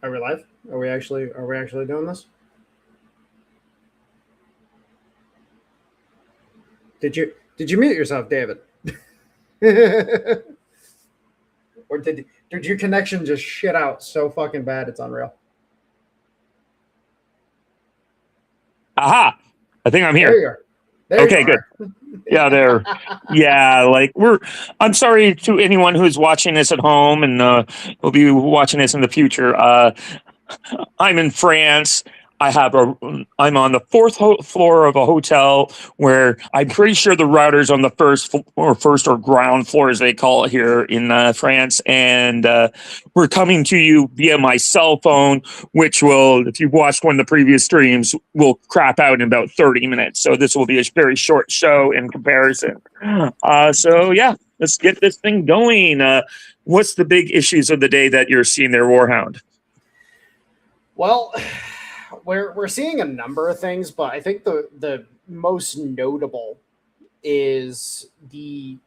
Are we live? Are we actually doing this? Did you mute yourself, David? Or did your connection just shit out so fucking bad it's unreal? Aha! I think I'm There here. you are. There you Okay, good. are. Yeah, there. Yeah, like I'm sorry to anyone who's watching this at home and will be watching this in the future. I'm in France. I'm on the floor of a hotel where I'm pretty sure the router's on the first or ground floor, as they call it here in France. And we're coming to you via my cell phone, which will, if you've watched one of the previous streams, will crap out in about 30 minutes. So this will be a very short show in comparison. So yeah, let's get this thing going. What's the big issues of the day that you're seeing there, Warhound? Well, we're seeing a number of things, but I think the most notable is the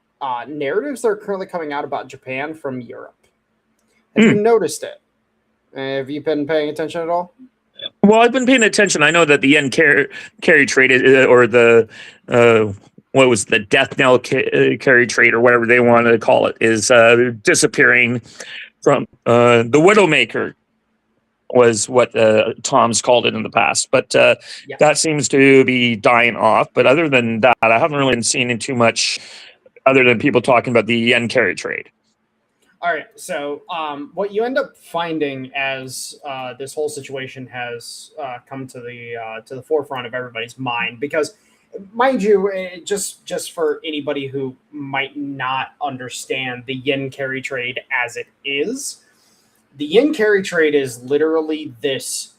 narratives that are currently coming out about Japan from Europe. Have you noticed it? Have you been paying attention at all? Well, I've been paying attention. I know that the yen carry trade or the what was the death knell carry trade or whatever they want to call it is disappearing from the Widowmaker was what Tom's called it in the past, but that seems to be dying off. But other than that, I haven't really been seeing too much other than people talking about the yen carry trade. All right, so what you end up finding as this whole situation has come to the forefront of everybody's mind, because, mind you, just for anybody who might not understand the yen carry trade as it is, the yen carry trade is literally this,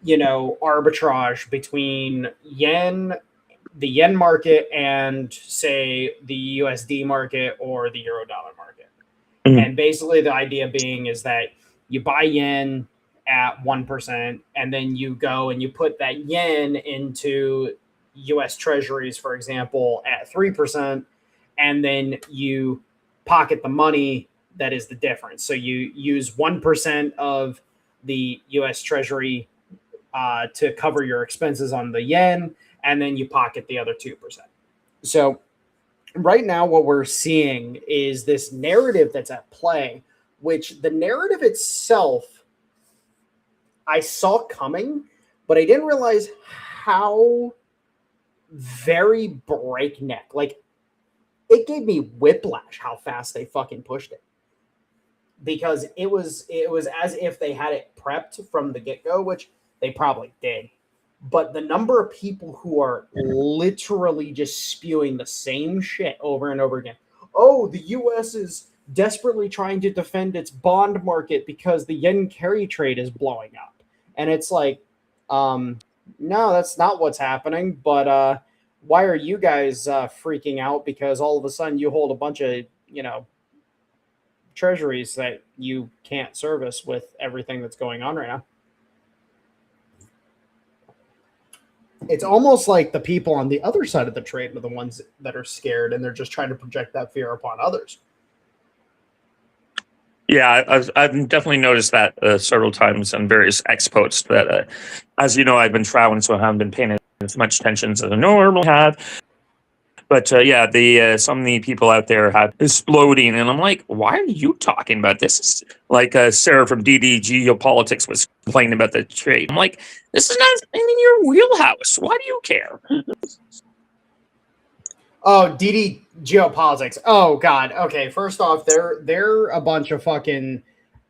arbitrage between the yen market, and say the USD market or the euro dollar market. And basically the idea being is that you buy yen at 1%, and then you go and you put that yen into US treasuries, for example, at 3%, and then you pocket the money that is the difference. So you use 1% of the US treasury to cover your expenses on the yen, and then you pocket the other 2%. So right now what we're seeing is this narrative that's at play, which the narrative itself I saw coming, but I didn't realize how very breakneck. Like, it gave me whiplash how fast they fucking pushed it, because it was as if they had it prepped from the get-go, which they probably did. But the number of people who are literally just spewing the same shit over and over again. Oh, the U.S. is desperately trying to defend its bond market because the yen carry trade is blowing up. And it's like, no, that's not what's happening. But why are you guys freaking out? Because all of a sudden you hold a bunch of, treasuries that you can't service with everything that's going on right now. It's almost like the people on the other side of the trade are the ones that are scared, and they're just trying to project that fear upon others. Yeah, I've definitely noticed that several times on various expos. But as you know, I've been traveling, so I haven't been paying as much attention as I normally have. But yeah, some of the people out there have exploding, and I'm like, why are you talking about this? It's like Sarah from DD Geopolitics was complaining about the trade. I'm like, this is not in your wheelhouse. Why do you care? Oh, DD Geopolitics. Oh God. Okay. First off, they're a bunch of fucking.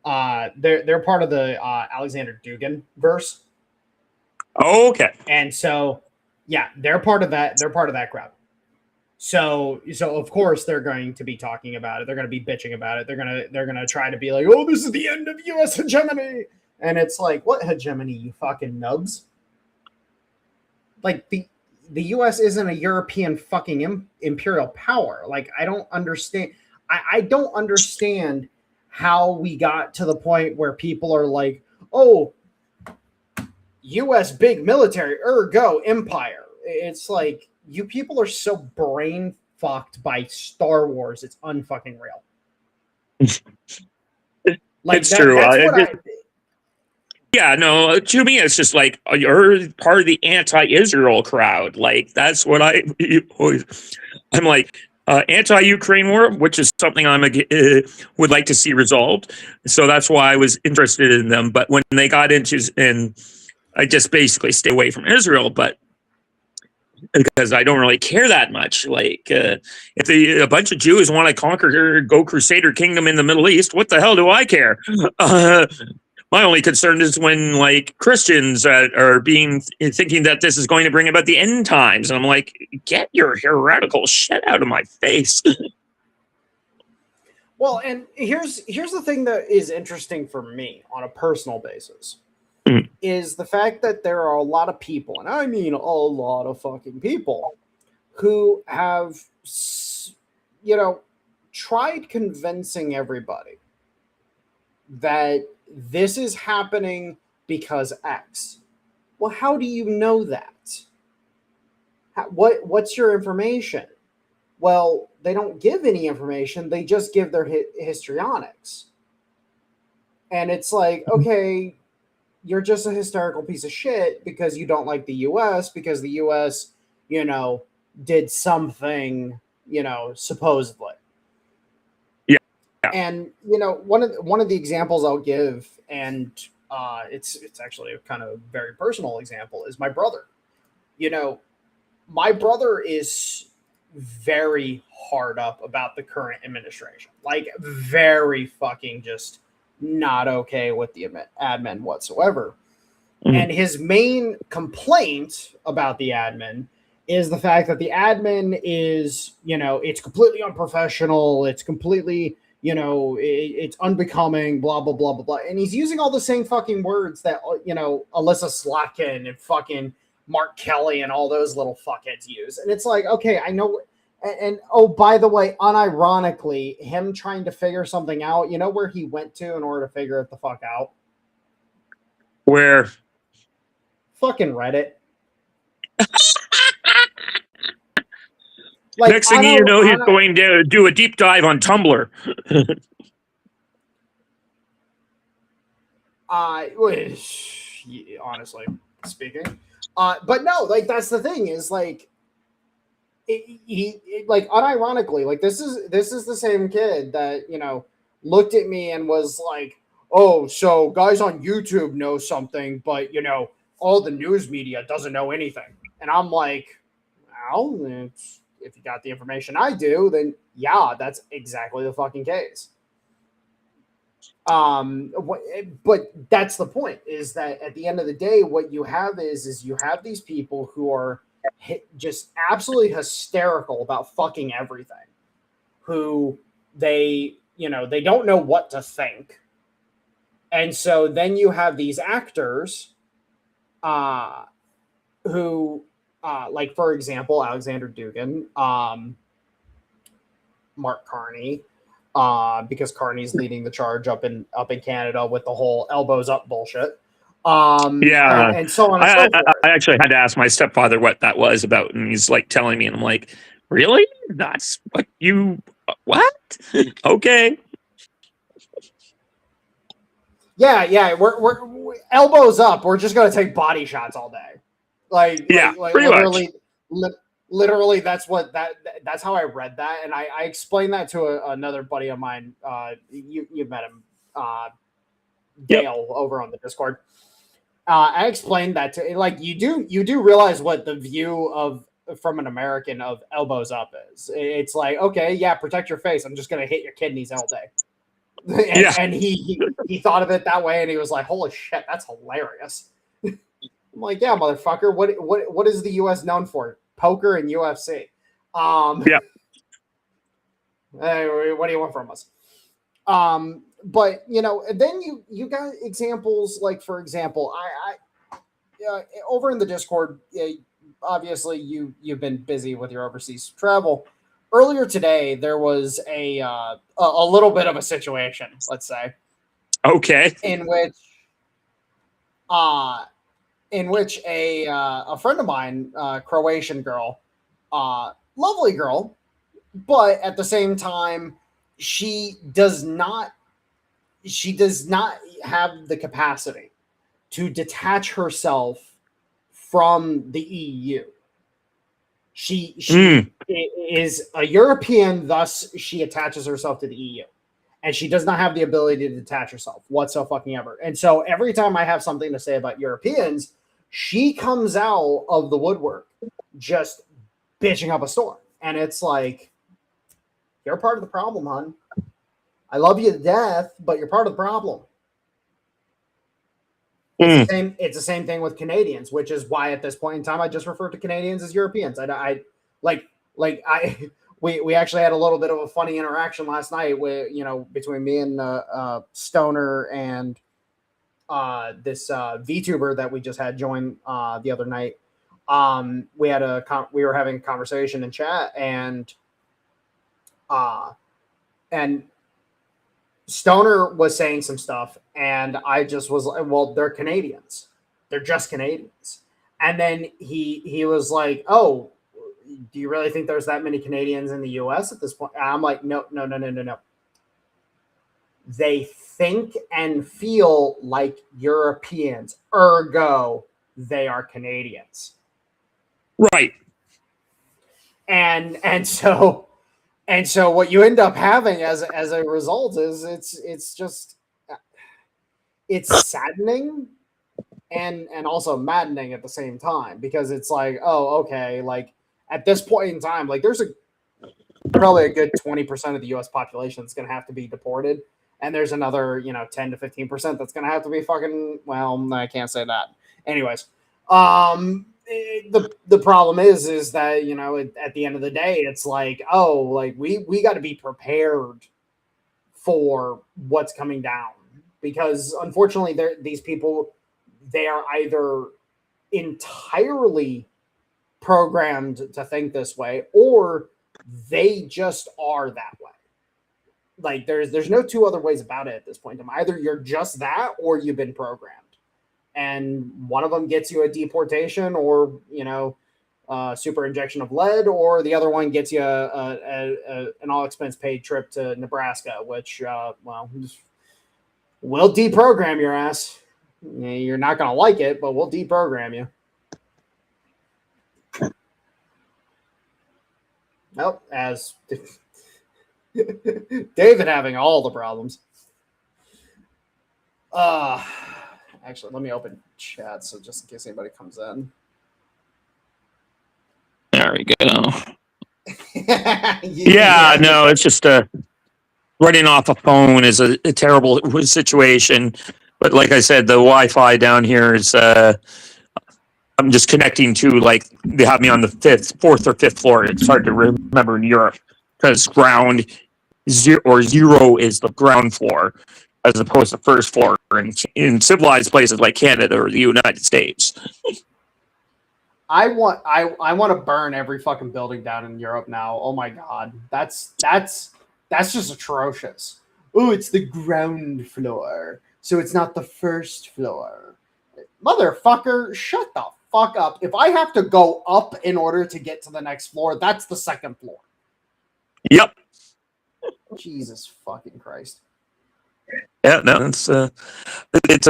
They're part of the Alexander Dugin verse. Okay. And so, yeah, they're part of that. They're part of that crowd. So of course they're going to be talking about it. They're going to be bitching about it. They're gonna try to be like, oh, this is the end of U.S. hegemony. And it's like, what hegemony, you fucking nubs? Like, the U.S. isn't a European fucking imperial power. Like, I don't understand. I don't understand how we got to the point where people are like, oh, U.S. big military, ergo empire. It's like, you people are so brain fucked by Star Wars. It's unfucking real. Like, it's true. Yeah, no, to me, it's just like you're part of the anti-Israel crowd. Like, that's what I'm like, anti-Ukraine war, which is something would like to see resolved. So that's why I was interested in them. But when they got into, and I just basically stay away from Israel, but because I don't really care that much. Like, if a bunch of Jews want to go Crusader Kingdom in the Middle East, what the hell do I care? My only concern is when, like, Christians are thinking that this is going to bring about the end times, and I'm like, get your heretical shit out of my face. Well, and here's the thing that is interesting for me on a personal basis is the fact that there are a lot of people, and I mean a lot of fucking people, who have, tried convincing everybody that this is happening because X. Well, how do you know that? What's your information? Well, they don't give any information. They just give their histrionics. And it's like, okay, you're just a hysterical piece of shit because you don't like the U.S. because the U.S., did something, supposedly. Yeah. And one of the examples I'll give, and it's actually a kind of very personal example, is my brother. My brother is very hard up about the current administration, like very fucking just not okay with the admin whatsoever. Mm-hmm. And his main complaint about the admin is the fact that the admin is, it's completely unprofessional. It's completely, it's unbecoming, blah, blah, blah, blah, blah. And he's using all the same fucking words that, Alyssa Slotkin and fucking Mark Kelly and all those little fuckheads use. And it's like, okay, I know. And oh, by the way, unironically, him trying to figure something out, you know where he went to in order to figure it the fuck out? Where? Fucking Reddit. Like, next thing you know, he's going to do a deep dive on Tumblr. Honestly speaking. But no, like, that's the thing is, like, he like, unironically, like, this is the same kid that, looked at me and was like, oh, so guys on YouTube know something, but, all the news media doesn't know anything. And I'm like, well, if you got the information I do, then yeah, that's exactly the fucking case. But that's the point, is that at the end of the day, what you have is you have these people who are just absolutely hysterical about fucking everything, who they don't know what to think. And so then you have these actors who like, for example, Alexander Duggan, Mark Carney, because Carney's leading the charge up in Canada with the whole elbows up bullshit. And so on and so forth. I actually had to ask my stepfather what that was about, and he's like telling me, and I'm like, really? That's what you, what? Okay. Yeah, we're elbows up. We're just gonna take body shots all day. Like, literally, that's how I read that, and I explained that to another buddy of mine. You met him, Dale, over on the Discord. I explained that to, like, you do realize what the view from an American of elbows up is. It's like, okay, yeah, protect your face. I'm just gonna hit your kidneys all day. And he thought of it that way, and he was like, holy shit, that's hilarious. I'm like, yeah, motherfucker, what is the US known for? Poker and UFC. Hey, what do you want from us? But then you got examples, like, for example, I over in the Discord, obviously you've been busy with your overseas travel. Earlier today, there was a little bit of a situation, let's say. Okay. In which a friend of mine, Croatian girl, lovely girl, but at the same time, she does not have the capacity to detach herself from the EU. She is a European, thus she attaches herself to the EU. And she does not have the ability to detach herself whatsoever. And so every time I have something to say about Europeans, she comes out of the woodwork just bitching up a storm. And it's like, you're part of the problem, hon. I love you to death, but you're part of the problem. It's the same thing with Canadians, which is why at this point in time I just refer to Canadians as Europeans. We actually had a little bit of a funny interaction last night with between me and Stoner and this VTuber that we just had join the other night. We were having a conversation in chat, and Stoner was saying some stuff, and I just was like, well, they're Canadians. They're just Canadians. And then he was like, oh, do you really think there's that many Canadians in the U.S. at this point? And I'm like, no. They think and feel like Europeans. Ergo, they are Canadians. Right. And so what you end up having as a result is it's saddening and also maddening at the same time, because it's like, oh, okay, like at this point in time, like there's probably a good 20% of the US population that's going to have to be deported, and there's another 10 to 15% that's going to have to be fucking, well, I can't say that. Anyways, the problem is that at the end of the day, it's like, oh, like we got to be prepared for what's coming down, because unfortunately these people, they are either entirely programmed to think this way, or they just are that way. Like there's no two other ways about it at this point in time. Either you're just that, or you've been programmed. And one of them gets you a deportation or, super injection of lead, or the other one gets you an all expense paid trip to Nebraska, which, we'll deprogram your ass. You're not going to like it, but we'll deprogram you. Nope, as David having all the problems. Actually, let me open chat so just in case anybody comes in. There we go. Yeah, no, it's just running off a phone is a terrible situation. But like I said, the Wi-Fi down here is I'm just connecting to, like, they have me on the fourth or fifth floor. It's hard to remember in Europe because ground zero is the ground floor, as opposed to first floor in civilized places like Canada or the United States. I want to burn every fucking building down in Europe now. Oh my god, that's just atrocious. Oh, it's the ground floor, so it's not the first floor. Motherfucker, shut the fuck up. If I have to go up in order to get to the next floor, that's the second floor. Yep. Jesus fucking Christ. Yeah, no, it's a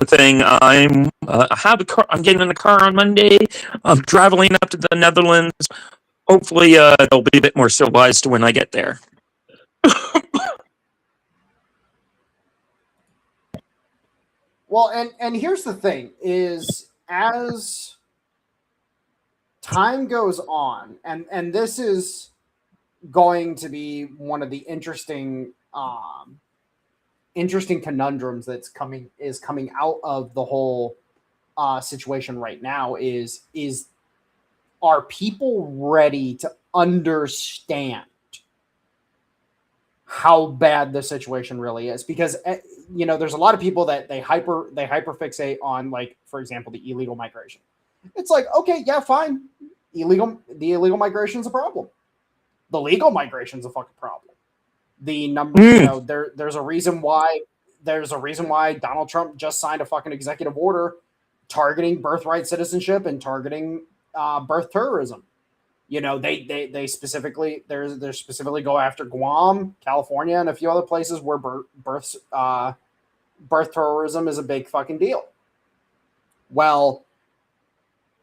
thing. I have a car. I'm getting in a car on Monday. I'm traveling up to the Netherlands. Hopefully, it'll be a bit more civilized when I get there. Well, and here's the thing: is as time goes on, and this is going to be one of the interesting conundrums that's coming out of the whole situation right now is are people ready to understand how bad the situation really is? Because there's a lot of people that they hyperfixate on, like, for example, the illegal migration. It's like, okay, yeah, fine, the illegal migration is a problem. The legal migration is a fucking problem. The number, there's a reason why Donald Trump just signed a fucking executive order targeting birthright citizenship and targeting birth terrorism. They specifically specifically go after Guam, California, and a few other places where birth terrorism is a big fucking deal. Well,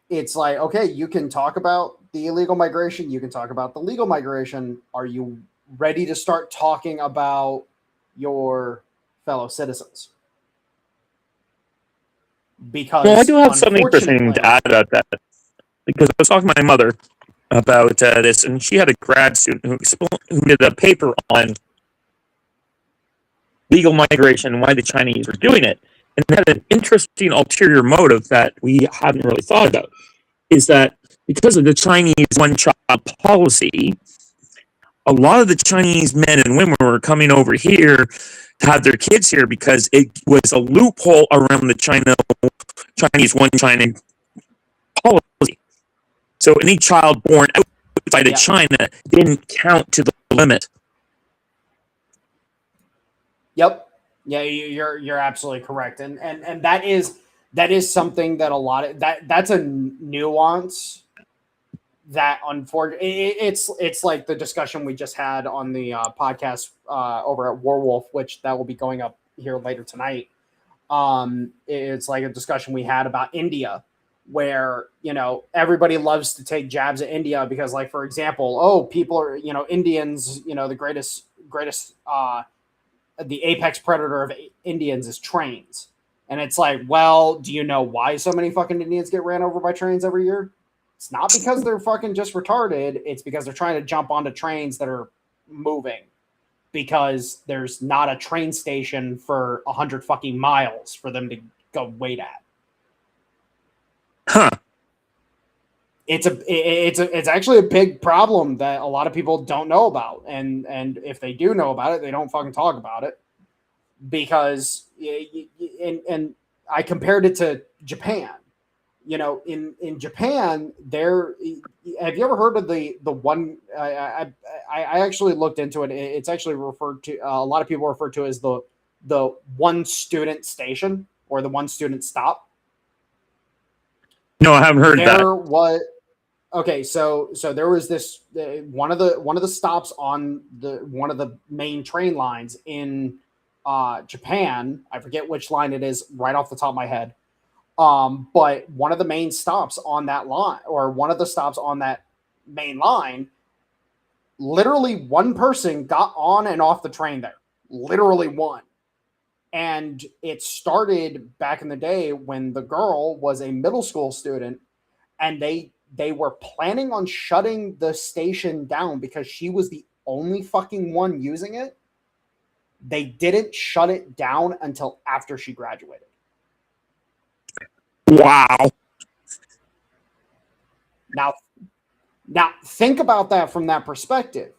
it's like, okay, you can talk about the illegal migration. You can talk about the legal migration. Are you ready to start talking about your fellow citizens? Because Well, I do have something interesting unfortunately, to add about that because I was talking to my mother about this, and she had a grad student who did a paper on legal migration and why the Chinese were doing it, and had an interesting ulterior motive that we hadn't really thought about. Is that because of the Chinese one-child policy, a lot of the Chinese men and women were coming over here to have their kids here because it was a loophole around the Chinese one China policy. So any child born outside of China didn't count to the limit. Yep. Yeah, you're absolutely correct, and that is something that a lot of that's a nuance that unfortunately it's like the discussion we just had on the podcast over at Warwolf, which that will be going up here later tonight. It's like a discussion we had about India, where everybody loves to take jabs at India because, like, for example, oh, people are Indians, the greatest the apex predator of Indians is trains. And it's like, well, do you know why so many fucking Indians get ran over by trains every year? It's not because they're fucking just retarded. It's because they're trying to jump onto trains that are moving because there's not a train station for 100 fucking miles for them to go wait at. Huh. It's actually a big problem that a lot of people don't know about, and if they do know about it, they don't fucking talk about it because and I compared it to Japan. In Japan, there. Have you ever heard of the one? I actually looked into it. It's actually referred to. A lot of people refer to it as the one student station or the one student stop. No, I haven't heard that. Okay, so there was this one of the stops on one of the main train lines in Japan. I forget which line it is right off the top of my head. But one of the main stops on that line, or one of the stops on that main line, literally one person got on and off the train there. Literally one. And it started back in the day when the girl was a middle school student, and they were planning on shutting the station down because she was the only fucking one using it. They didn't shut it down until after she graduated. Wow. Now think about that from that perspective.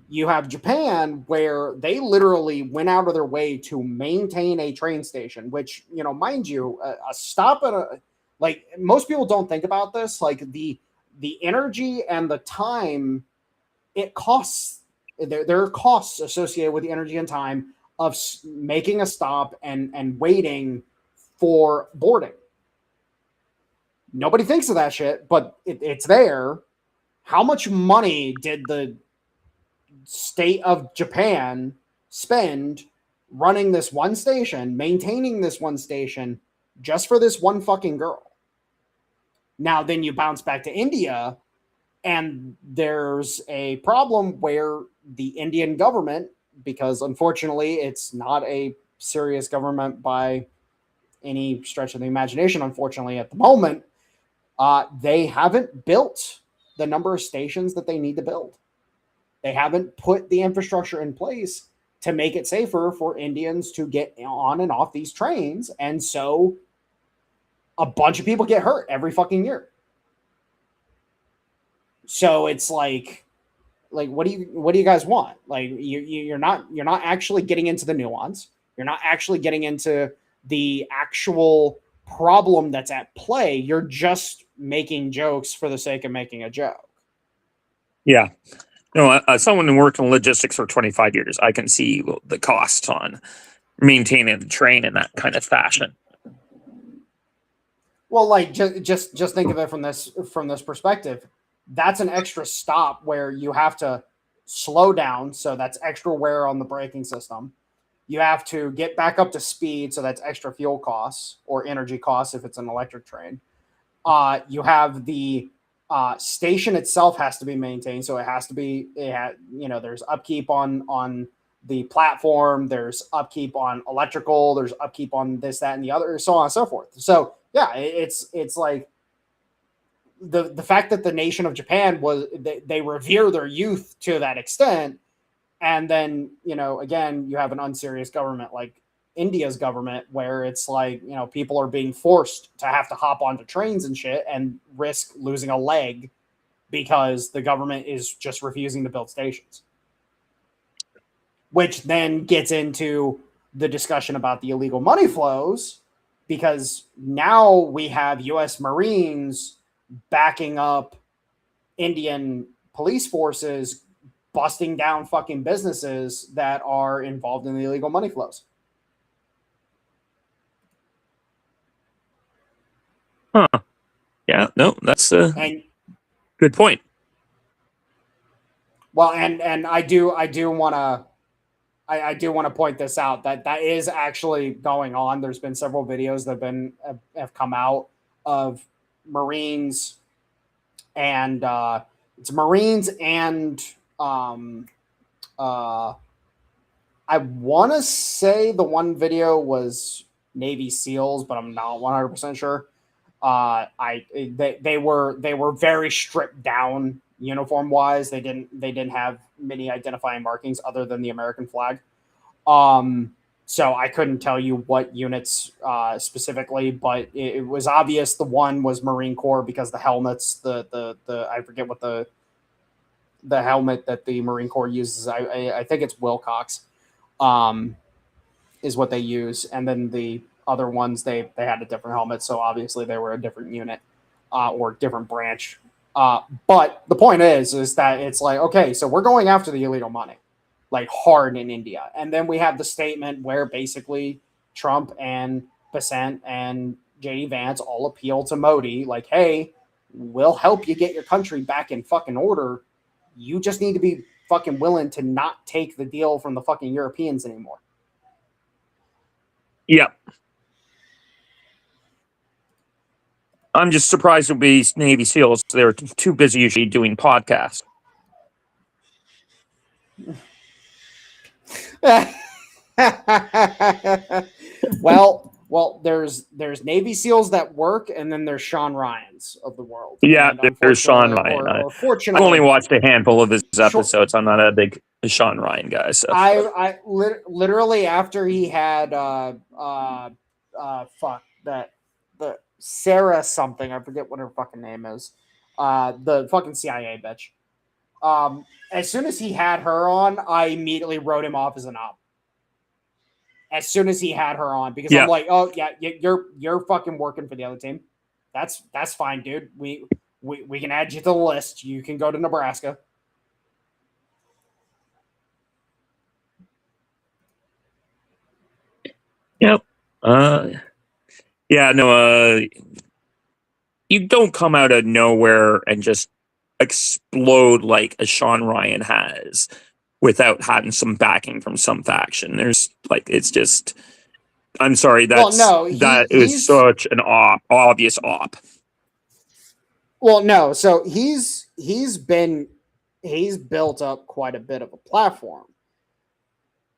You have Japan, where they literally went out of their way to maintain a train station, which, mind you, a stop at a, like, most people don't think about this, like the energy and the time it costs. There are costs associated with the energy and time of making a stop and waiting for boarding. Nobody thinks of that shit, but it's there. How much money did the state of Japan spend running this one station, maintaining this one station, just for this one fucking girl? Now, then you bounce back to India, and there's a problem where the Indian government, because unfortunately it's not a serious government by any stretch of the imagination, unfortunately, at the moment, they haven't built the number of stations that they need to build. They haven't put the infrastructure in place to make it safer for Indians to get on and off these trains. And so a bunch of people get hurt every fucking year. So it's like what do you guys want? Like, you're not actually getting into the nuance. You're not actually getting into the actual problem that's at play. You're just making jokes for the sake of making a joke. Yeah. Someone who worked in logistics for 25 years, I can see the costs on maintaining the train in that kind of fashion. Well, like, just think of it from this perspective. That's an extra stop where you have to slow down, so that's extra wear on the braking system. You have to get back up to speed, so that's extra fuel costs or energy costs if it's an electric train. You have the station itself has to be maintained, so it has to be. There's upkeep on the platform. There's upkeep on electrical. There's upkeep on this, that, and the other, so on and so forth. So yeah, it's like the fact that the nation of Japan they revere their youth to that extent. And then, again, you have an unserious government like India's government where it's like, people are being forced to have to hop onto trains and shit and risk losing a leg because the government is just refusing to build stations. Which then gets into the discussion about the illegal money flows, because now we have U.S. Marines backing up Indian police forces busting down fucking businesses that are involved in the illegal money flows. Huh. Yeah, no, that's a good point. Well, and I do want to point this out that is actually going on. There's been several videos that have come out of Marines and it's Marines and I want to say the one video was Navy SEALs, but I'm not 100% sure. They were very stripped down uniform wise. They didn't have many identifying markings other than the American flag. So I couldn't tell you what units specifically, but it was obvious the one was Marine Corps because the helmets, the I forget what the helmet that the Marine Corps uses. I think it's Wilcox, is what they use. And then the other ones, they had a different helmet. So obviously they were a different unit or different branch. But the point is that it's like, okay, so we're going after the illegal money, like hard in India. And then we have the statement where basically Trump and Besant and JD Vance all appeal to Modi, like, hey, we'll help you get your country back in fucking order. You just need to be fucking willing to not take the deal from the fucking Europeans anymore. Yeah. I'm just surprised it would be Navy SEALs. They're too busy usually doing podcasts. Well, there's Navy SEALs that work, and then there's Sean Ryans of the world. Yeah, there's Sean Ryan. I've only watched a handful of his episodes. I'm not a big Sean Ryan guy. So I literally after he had the Sarah something, I forget what her fucking name is, the fucking CIA bitch. As soon as he had her on, I immediately wrote him off as an op. As soon as he had her on, because I'm like, oh yeah, you're fucking working for the other team. That's fine, dude. We can add you to the list. You can go to Nebraska. Yep. Yeah, no, you don't come out of nowhere and just explode like a Sean Ryan has without having some backing from some faction. There's like, it's just, I'm sorry, that is such an obvious op. Well, no, so he's built up quite a bit of a platform.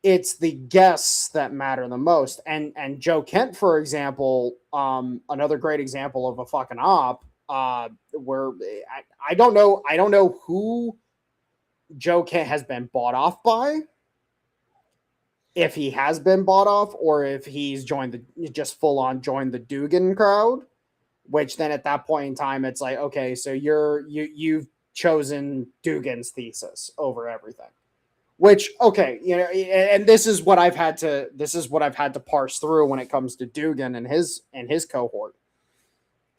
It's the guests that matter the most. And Joe Kent, for example, another great example of a fucking op, where I don't know who Joe Kent has been bought off by, if he has been bought off, or if he's just full on joined the Dugan crowd, which then at that point in time, it's like, okay, so you've chosen Dugan's thesis over everything. Which, okay, and this is what I've had to parse through when it comes to Dugan and his cohort.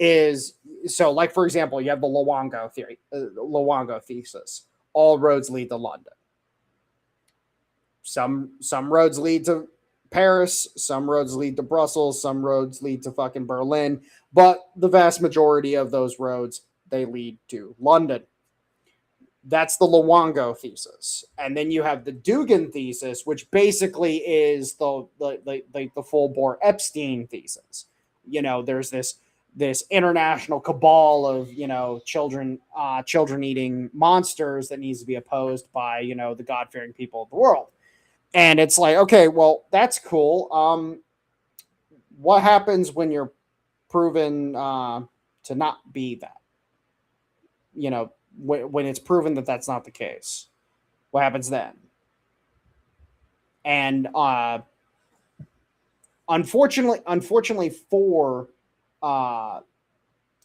Is so, like, for example, you have the Luongo theory, Luongo thesis. All roads lead to London. Some roads lead to Paris, some roads lead to Brussels, some roads lead to fucking Berlin, but the vast majority of those roads, they lead to London. That's the Luongo thesis. And then you have the Dugan thesis, which basically is the full bore Epstein thesis. There's this international cabal of children eating monsters that needs to be opposed by the God-fearing people of the world. And it's like, okay, well, that's cool. What happens when you're proven to not be that? When it's proven that that's not the case, what happens then? And unfortunately for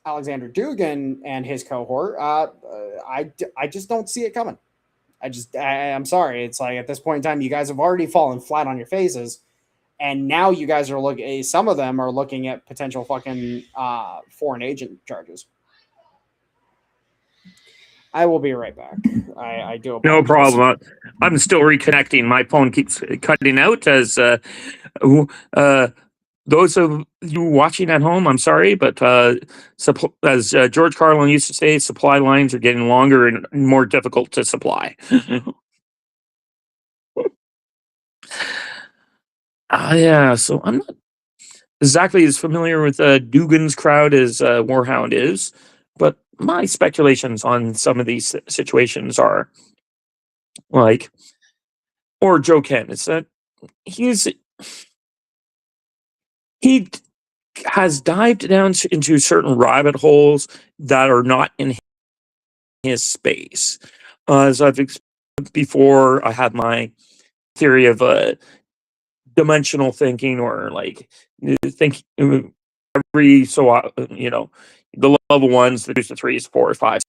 Alexander Dugan and his cohort, I just don't see it coming. I'm sorry. It's like at this point in time, you guys have already fallen flat on your faces, and now you guys are looking. Some of them are looking at potential fucking foreign agent charges. I will be right back. I do apologize. No problem. I'm still reconnecting. My phone keeps cutting out as those of you watching at home, I'm sorry, but as George Carlin used to say, supply lines are getting longer and more difficult to supply. Yeah, so I'm not exactly as familiar with Dugan's crowd as Warhound is, but my speculations on some of these situations are like, or Joe Kent, is that he has dived down into certain rabbit holes that are not in his space. As I've explained before, I have my theory of dimensional thinking, or like think every the level ones, the 2s, the 3s, 4, 5,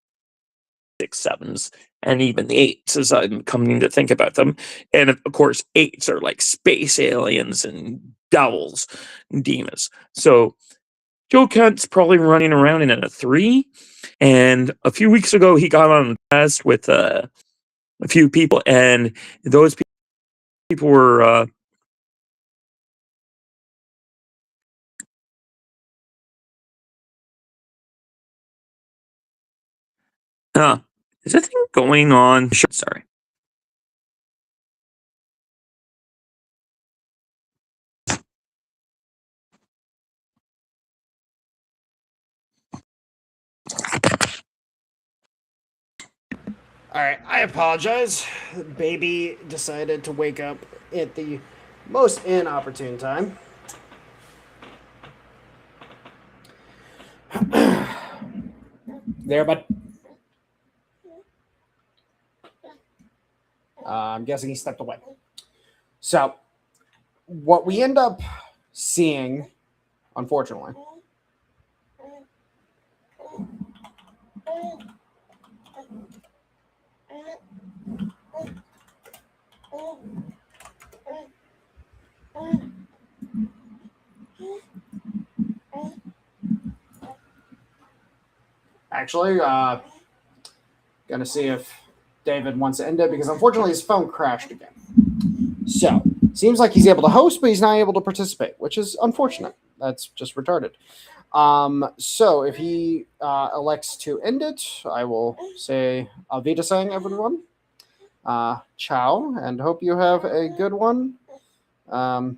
6, 7s, and even the 8s as I'm coming to think about them. And of course, 8s are like space aliens and devils and demons. So Joe Kent's probably running around in a 3. And a few weeks ago, he got on a test with a few people, and those people were is that thing going on? Sorry. All right, I apologize. Baby decided to wake up at the most inopportune time. There, bud. I'm guessing he stepped away. So, what we end up seeing, unfortunately, actually, gonna see if David wants to end it, because unfortunately his phone crashed again. So, seems like he's able to host, but he's not able to participate, which is unfortunate. That's just retarded. So if he elects to end it, I will say Auf Wiedersehen, everyone. Ciao, and hope you have a good one. Yeah.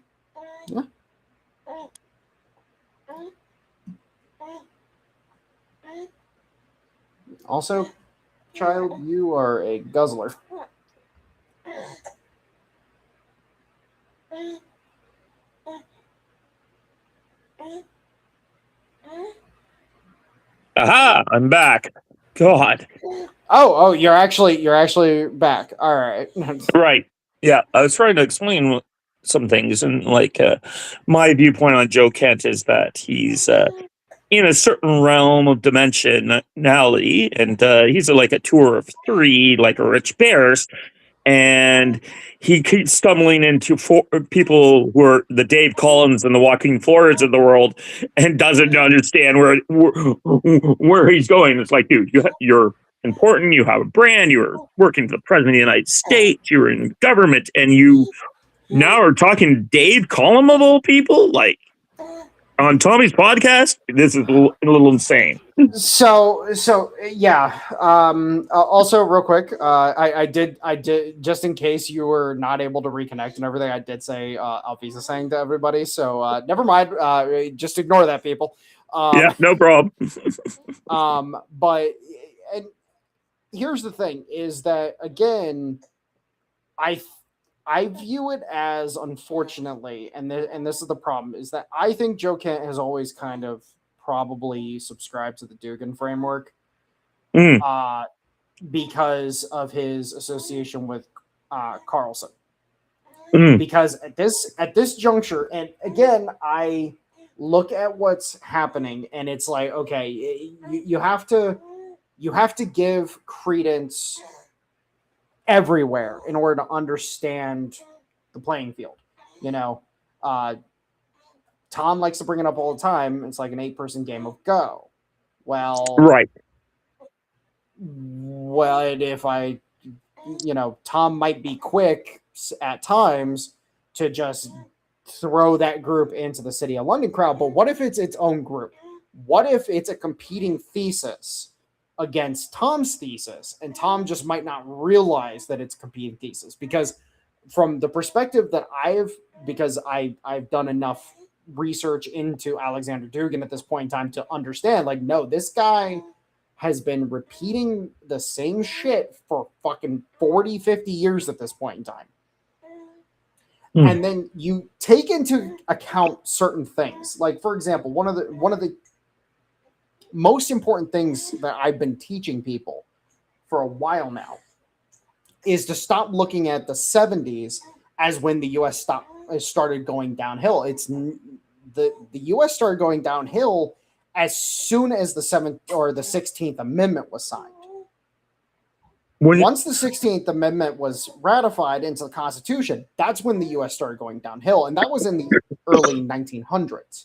Also, child, you are a guzzler. Aha! I'm back. God. Oh, you're actually back. All right. Right. Yeah, I was trying to explain some things, and like my viewpoint on Joe Kent is that he's in a certain realm of dimensionality, and he's like a tour of 3, like a Rich Bears, and he keeps stumbling into people who are the Dave Collins and the Joaquin Flores of the world, and doesn't understand where he's going. It's like, dude, you're important. You have a brand. You're working for the president of the United States. You're in government, and you now are talking to Dave Collins of all people. Like, On Tommy's podcast, this is a little insane. So yeah. Also, real quick, I did just in case you were not able to reconnect and everything. I did say Alvisa saying to everybody. So never mind. Just ignore that, people. Yeah, no problem. But and here's the thing: is that again, I view it as, unfortunately, and this is the problem, is that I think Joe Kent has always kind of probably subscribed to the Dugan framework because of his association with Carlson. Because at this juncture, and again, I look at what's happening, and it's like, okay, you have to give credence everywhere in order to understand the playing field. Tom likes to bring it up all the time. It's like an 8-person game of Go. Well, right. Well, if Tom might be quick at times to just throw that group into the City of London crowd, but what if it's its own group? What if it's a competing thesis against Tom's thesis, and Tom just might not realize that it's a competing thesis? Because from the perspective that I've done enough research into Alexander Dugan at this point in time to understand, like, no, this guy has been repeating the same shit for fucking 40, 50 years at this point in time. And then you take into account certain things. Like, for example, one of the most important things that I've been teaching people for a while now is to stop looking at the 70s as when the U.S. started going downhill. It's the U.S. started going downhill as soon as the 16th Amendment was signed. Once the 16th Amendment was ratified into the Constitution, that's when the U.S. started going downhill, and that was in the early 1900s.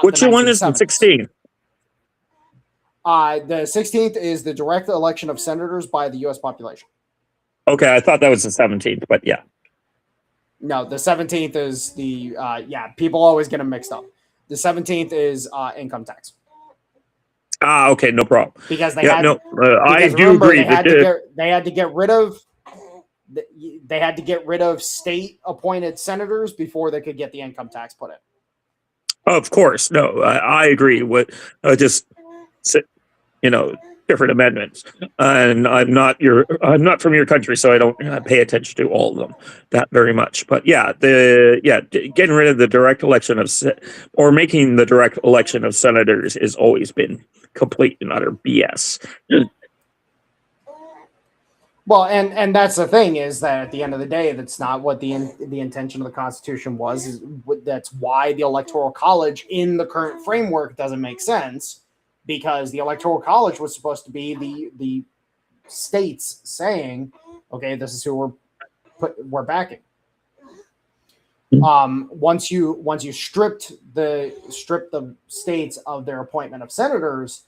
Which one is the 16th? The 16th is the direct election of senators by the U.S. population. Okay, I thought that was the 17th, but yeah. No, the 17th is the people always get them mixed up. The 17th is income tax. Okay, no problem. Because they I do agree. They had to get rid of state appointed senators before they could get the income tax put in. Of course, no, I agree. Different amendments, and I'm not from your country, so I don't pay attention to all of them that very much. But getting rid of the direct election or making the direct election of senators has always been complete and utter BS. Well, and that's the thing, is that at the end of the day, that's not what the intention of the Constitution was. That's why the Electoral College in the current framework doesn't make sense. Because the Electoral College was supposed to be the states saying, okay, this is who we're backing. Once you stripped the states of their appointment of senators,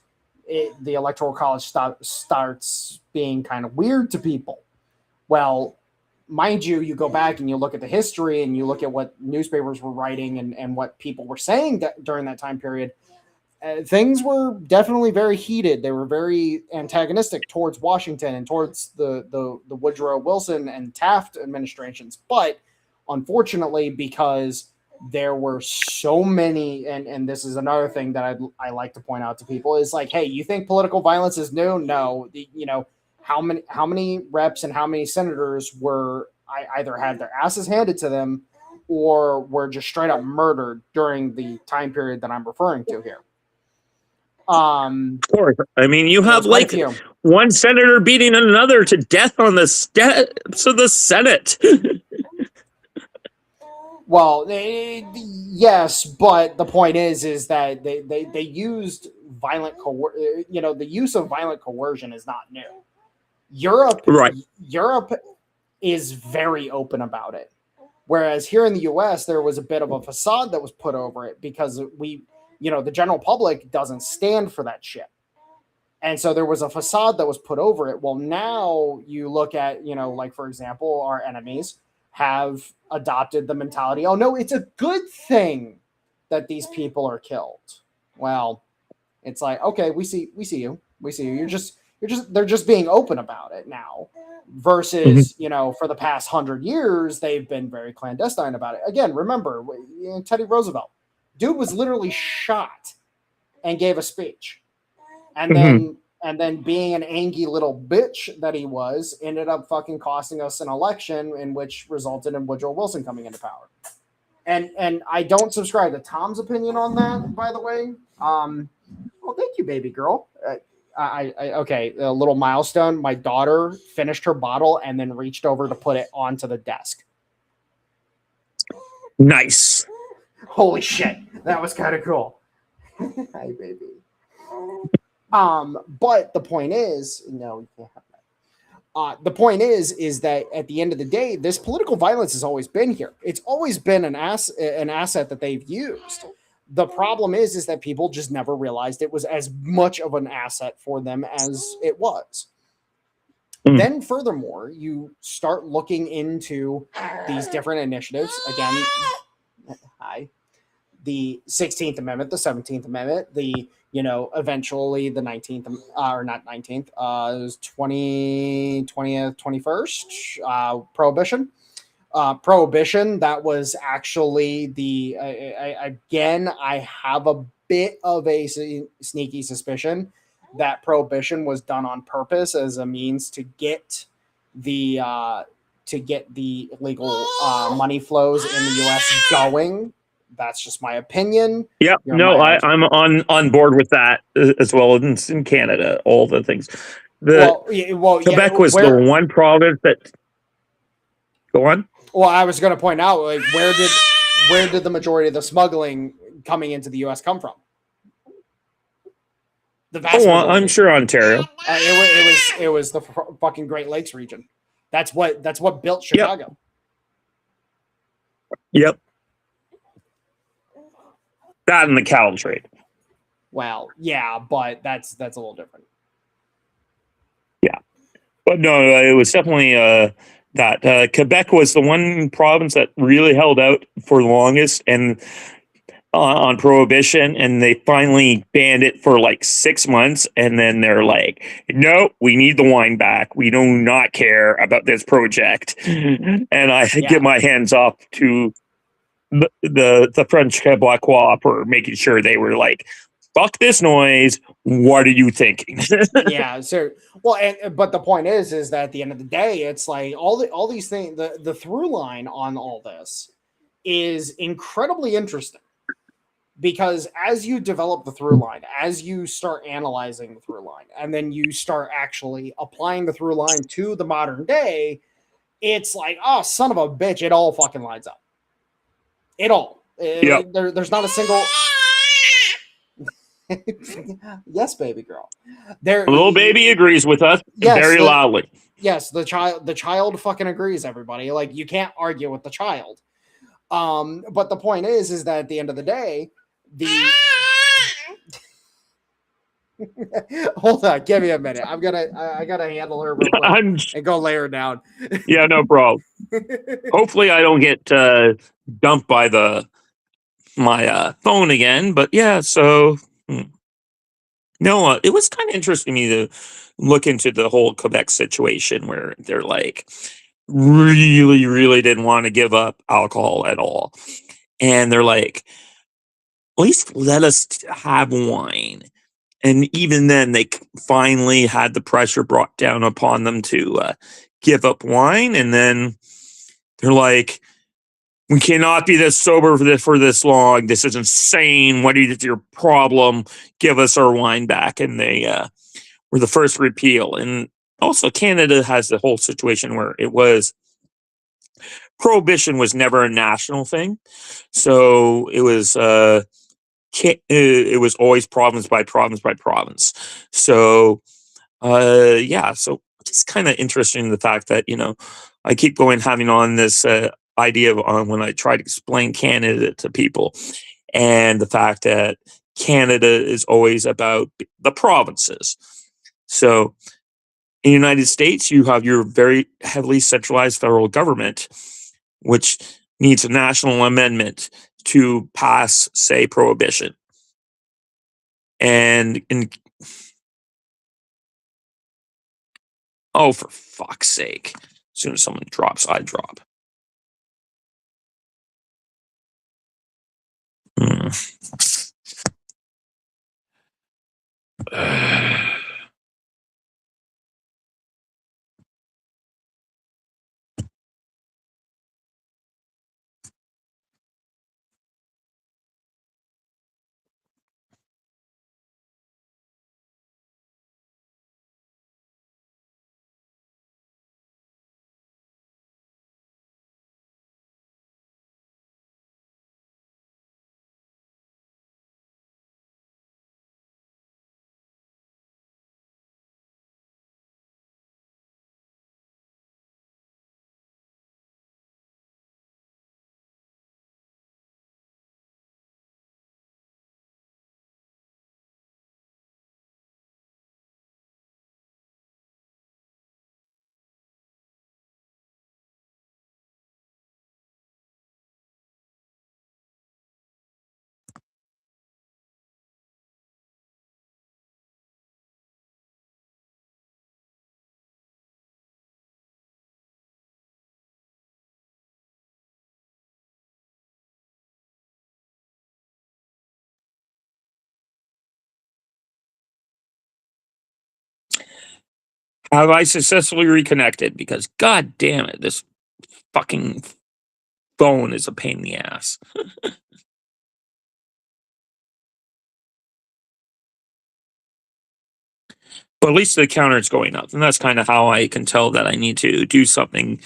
the Electoral College starts being kind of weird to people. Well, mind you go back and you look at the history and you look at what newspapers were writing and what people were saying during that time period. Things were definitely very heated. They were very antagonistic towards Washington and towards the Woodrow Wilson and Taft administrations. But unfortunately, because there were so many, and this is another thing that I like to point out to people, is like, hey, you think political violence is new? No. How many reps and how many senators were either had their asses handed to them or were just straight up murdered during the time period that I'm referring to here? Of course. I mean, you have like one senator beating another to death on the steps of the Senate. Well, yes, but the point is that they used violent the use of violent coercion is not new. Europe is very open about it. Whereas here in the US, there was a bit of a facade that was put over it because the general public doesn't stand for that shit. And so there was a facade that was put over it. Well, now you look at, like, for example, our enemies have adopted the mentality, oh, no, it's a good thing that these people are killed. Well, it's like, okay, we see you. They're just being open about it now. Versus, for the past 100 years, they've been very clandestine about it. Again, remember, Teddy Roosevelt, dude was literally shot and gave a speech. And then being an angry little bitch that he was, ended up fucking costing us an election in which resulted in Woodrow Wilson coming into power. And I don't subscribe to Tom's opinion on that, by the way. Well, thank you, baby girl. Okay, a little milestone. My daughter finished her bottle and then reached over to put it onto the desk. Nice. Holy shit, that was kind of cool. Hi, baby. But the point is, no, you can't have that. The point is that at the end of the day, this political violence has always been here. It's always been an asset that they've used. The problem is that people just never realized it was as much of an asset for them as it was. Then furthermore, you start looking into these different initiatives. Again, the 16th Amendment, the 17th Amendment, eventually the 19th, or not 19th, it was 20th, 21st, Prohibition. Prohibition, that was actually again, I have a bit of a sneaky suspicion that Prohibition was done on purpose as a means to get the illegal money flows in the U.S. going. That's just my opinion. Yeah, I'm on board with that as well. In Canada, all the things. Quebec was the one province that. Go on. Well, I was going to point out, like, where did the majority of the smuggling coming into the U.S. come from? I'm sure Ontario. It was the fucking Great Lakes region. That's what built Chicago. Yep. That and the cattle trade. Well, yeah, but that's a little different. Yeah, but no, it was definitely that Quebec was the one province that really held out for the longest and on Prohibition, and they finally banned it for like 6 months, and then they're like, "No, we need the wine back. We do not care about this project." And I get my hands off to the French Quebecois for making sure they were like, fuck this noise. What are you thinking? Yeah. So, but the point is that at the end of the day, it's like all these things, the through line on all this is incredibly interesting, because as you develop the through line, as you start analyzing the through line, and then you start actually applying the through line to the modern day, it's like, oh, son of a bitch, it all fucking lines up. It all. Yep. There's not a single. Yes, baby girl. Little baby agrees with us very loudly. Yes, the child fucking agrees, everybody. Like, you can't argue with the child. But the point is that at the end of the day, hold on, give me a minute. I gotta handle her real quick and go lay her down. Yeah, no problem. Hopefully I don't get dumped by my phone again, but yeah, so no, it was kind of interesting to me to look into the whole Quebec situation where they're like really, really didn't want to give up alcohol at all. And they're like, at least let us have wine. And even then, they finally had the pressure brought down upon them to give up wine. And then they're like, we cannot be this sober for this long. This is insane. What is your problem? Give us our wine back. And they were the first repeal. And also, Canada has the whole situation where Prohibition was never a national thing. So it was always province by province by province. So yeah, so it's kind of interesting, the fact that, I keep having on this idea of when I try to explain Canada to people, and the fact that Canada is always about the provinces. So in the United States, you have your very heavily centralized federal government, which needs a national amendment to pass, say, prohibition. And oh, for fuck's sake. As soon as someone drops, I drop. Have I successfully reconnected? Because god damn it, this fucking phone is a pain in the ass. But at least the counter is going up. And that's kind of how I can tell that I need to do something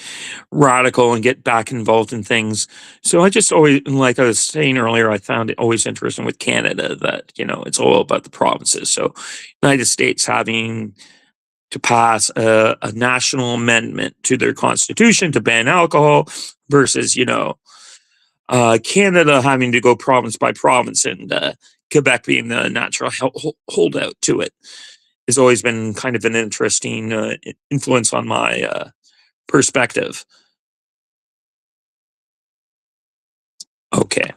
radical and get back involved in things. So I just always, like I was saying earlier, I found it always interesting with Canada that, you know, it's all about the provinces. So United States having to pass a national amendment to their constitution to ban alcohol versus, you know, Canada having to go province by province and Quebec being the natural holdout to it has always been kind of an interesting influence on my perspective. Okay.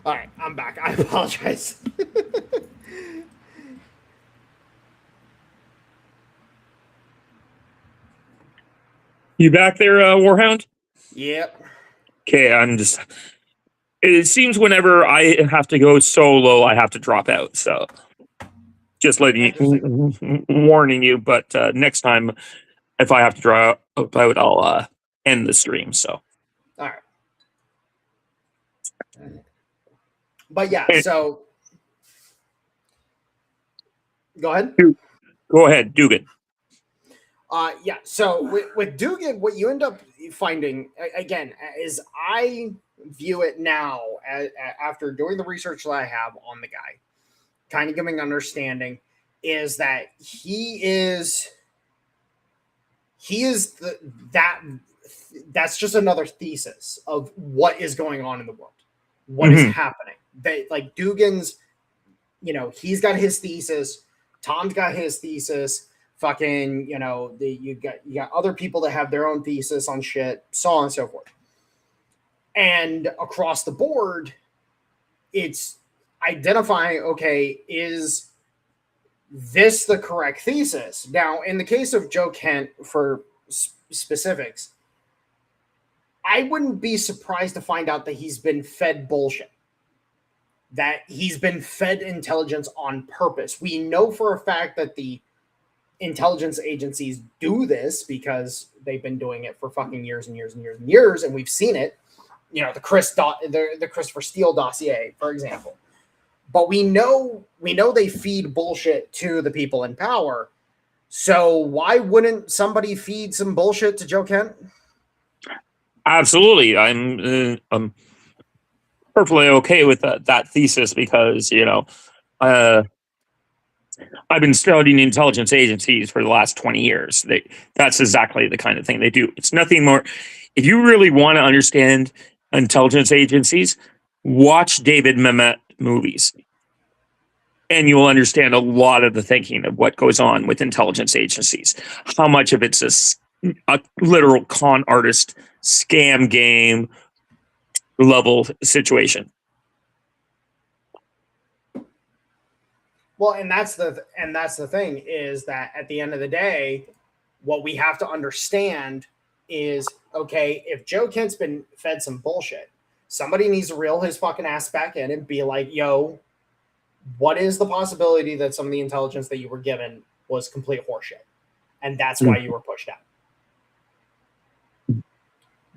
All right, I'm back. I apologize. You back there, Warhound? Yep. Okay, I'm just. It seems whenever I have to go solo, I have to drop out. So, just warning you. But next time, if I have to drop out, I'll end the stream. So, all right. But yeah, so go ahead. Go ahead, Dugan. Yeah, so with Dugan, what you end up finding, again, is I view it now after doing the research that I have on the guy, kind of giving understanding, is that he is that's just another thesis of what is going on in the world, what is happening. They, like Dugan's, you know, he's got his thesis, Tom's got his thesis, fucking, you know, you got other people that have their own thesis on shit, so on and so forth. And across the board, it's identifying, okay, is this the correct thesis? Now, in the case of Joe Kent, for specifics, I wouldn't be surprised to find out that he's been fed bullshit, that he's been fed intelligence on purpose. We know for a fact that the intelligence agencies do this because they've been doing it for fucking years and years and years and years, and we've seen it. You know, the Christopher Steele dossier, for example. But we know they feed bullshit to the people in power. So why wouldn't somebody feed some bullshit to Joe Kent? Absolutely. I'm perfectly okay with that thesis because, uh, I've been studying intelligence agencies for the last 20 years. That's exactly the kind of thing they do. It's nothing more. If you really want to understand intelligence agencies, watch David Mamet movies, and you will understand a lot of the thinking of what goes on with intelligence agencies. How much of it's a literal con artist scam game level situation. Well, and that's the thing is that at the end of the day, what we have to understand is, okay, if Joe Kent's been fed some bullshit, somebody needs to reel his fucking ass back in and be like, yo, what is the possibility that some of the intelligence that you were given was complete horseshit? And that's why you were pushed out.